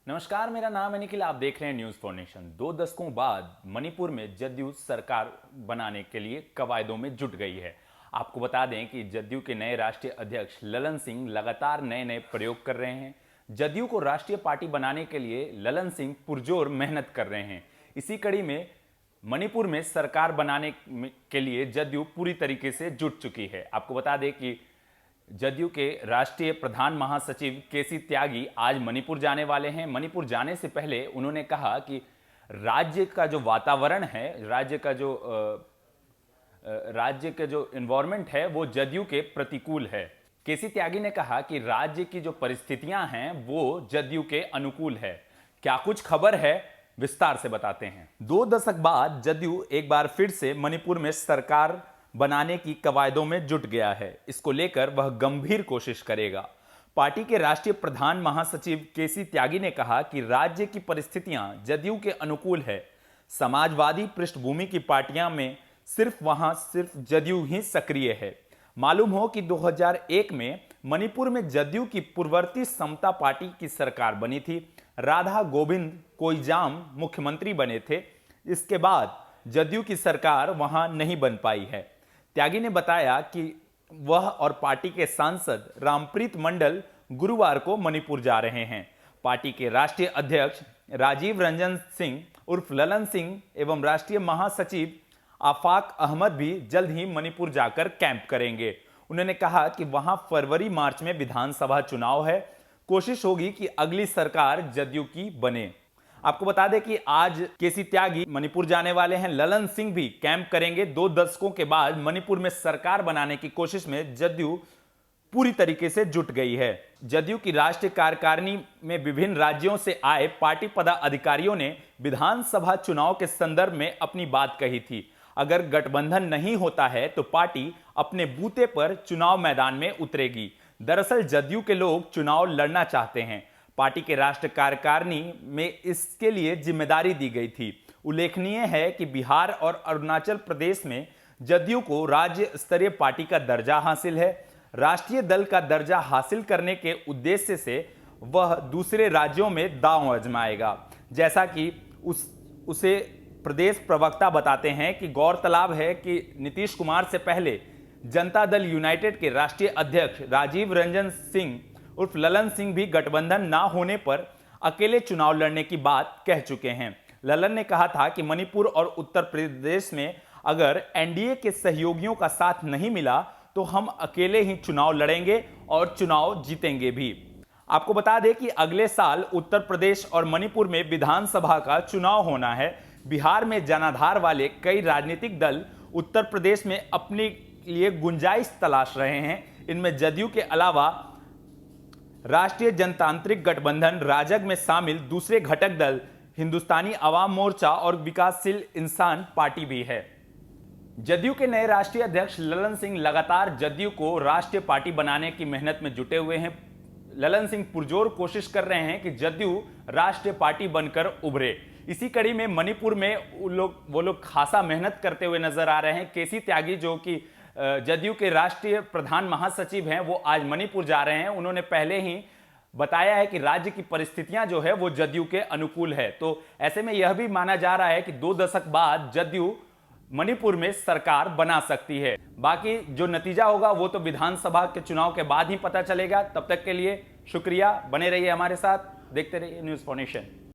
नमस्कार, मेरा नाम है निखिल। आप देख रहे हैं न्यूज फॉर नेशन। 2 दशकों बाद मणिपुर में जदयू सरकार बनाने के लिए कवायदों में जुट गई है। आपको बता दें कि जदयू के नए राष्ट्रीय अध्यक्ष ललन सिंह लगातार नए नए प्रयोग कर रहे हैं। जदयू को राष्ट्रीय पार्टी बनाने के लिए ललन सिंह पुरजोर मेहनत कर रहे हैं। इसी कड़ी में मणिपुर में सरकार बनाने के लिए जदयू पूरी तरीके से जुट चुकी है। आपको बता दें कि जदयू के राष्ट्रीय प्रधान महासचिव केसी त्यागी आज मणिपुर जाने वाले हैं। मणिपुर जाने से पहले उन्होंने कहा कि राज्य का जो वातावरण है, राज्य का जो एनवायरनमेंट है वो जदयू के प्रतिकूल है। केसी त्यागी ने कहा कि राज्य की जो परिस्थितियां हैं वो जदयू के अनुकूल है। क्या कुछ खबर है, विस्तार से बताते हैं। 2 दशक बाद जदयू एक बार फिर से मणिपुर में सरकार बनाने की कवायदों में जुट गया है। इसको लेकर वह गंभीर कोशिश करेगा। पार्टी के राष्ट्रीय प्रधान महासचिव केसी त्यागी ने कहा कि राज्य की परिस्थितियां जदयू के अनुकूल है। समाजवादी पृष्ठभूमि की पार्टियां में सिर्फ जदयू ही सक्रिय है। मालूम हो कि 2001 में मणिपुर में जदयू की पूर्ववर्ती समता पार्टी की सरकार बनी थी। राधा गोविंद कोइजाम मुख्यमंत्री बने थे। इसके बाद जदयू की सरकार वहां नहीं बन पाई है। त्यागी ने बताया कि वह और पार्टी के सांसद रामप्रीत मंडल गुरुवार को मणिपुर जा रहे हैं। पार्टी के राष्ट्रीय अध्यक्ष राजीव रंजन सिंह उर्फ ललन सिंह एवं राष्ट्रीय महासचिव आफाक अहमद भी जल्द ही मणिपुर जाकर कैंप करेंगे। उन्होंने कहा कि वहां फरवरी मार्च में विधानसभा चुनाव है। कोशिश होगी कि अगली सरकार जदयू की बने। आपको बता दें कि आज केसी त्यागी मणिपुर जाने वाले हैं। ललन सिंह भी कैंप करेंगे। 2 दशकों के बाद मणिपुर में सरकार बनाने की कोशिश में जदयू पूरी तरीके से जुट गई है। जदयू की राष्ट्रीय कार्यकारिणी में विभिन्न राज्यों से आए पार्टी पदाधिकारियों ने विधानसभा चुनाव के संदर्भ में अपनी बात कही थी। अगर गठबंधन नहीं होता है तो पार्टी अपने बूते पर चुनाव मैदान में उतरेगी। दरअसल जदयू के लोग चुनाव लड़ना चाहते हैं। पार्टी के राष्ट्रीय कार्यकारिणी में इसके लिए जिम्मेदारी दी गई थी। उल्लेखनीय है कि बिहार और अरुणाचल प्रदेश में जदयू को राज्य स्तरीय पार्टी का दर्जा हासिल है। राष्ट्रीय दल का दर्जा हासिल करने के उद्देश्य से वह दूसरे राज्यों में दांव आजमाएगा। जैसा कि उसे प्रदेश प्रवक्ता बताते हैं कि गौरतलब है कि नीतीश कुमार से पहले जनता दल यूनाइटेड के राष्ट्रीय अध्यक्ष राजीव रंजन सिंह उर्फ ललन सिंह भी गठबंधन ना होने पर अकेले चुनाव लड़ने की बात कह चुके हैं। ललन ने कहा था कि मणिपुर और उत्तर प्रदेश में अगर एनडीए के सहयोगियों का साथ नहीं मिला तो हम अकेले ही चुनाव लड़ेंगे और चुनाव जीतेंगे भी। आपको बता दें कि अगले साल उत्तर प्रदेश और मणिपुर में विधानसभा का चुनाव होना है। बिहार में जनाधार वाले कई राजनीतिक दल उत्तर प्रदेश में अपने लिए गुंजाइश तलाश रहे हैं। इनमें जदयू के अलावा राष्ट्रीय जनतांत्रिक गठबंधन राजग में शामिल दूसरे घटक दल हिंदुस्तानी अवाम मोर्चा और विकासशील इंसान पार्टी भी है। जदयू के नए राष्ट्रीय अध्यक्ष ललन सिंह लगातार जदयू को राष्ट्रीय पार्टी बनाने की मेहनत में जुटे हुए हैं। ललन सिंह पुरजोर कोशिश कर रहे हैं कि जदयू राष्ट्रीय पार्टी बनकर उभरे। इसी कड़ी में मणिपुर में वो लोग खासा मेहनत करते हुए नजर आ रहे हैं। केसी त्यागी जो कि जदयू के राष्ट्रीय प्रधान महासचिव हैं, वो आज मणिपुर जा रहे हैं। उन्होंने पहले ही बताया है कि राज्य की परिस्थितियां जो है वो जदयू के अनुकूल है। तो ऐसे में यह भी माना जा रहा है कि 2 दशक बाद जदयू मणिपुर में सरकार बना सकती है। बाकी जो नतीजा होगा वो तो विधानसभा के चुनाव के बाद ही पता चलेगा। तब तक के लिए शुक्रिया, बने रहिए हमारे साथ, देखते रहिए न्यूज़ फॉर नेशन।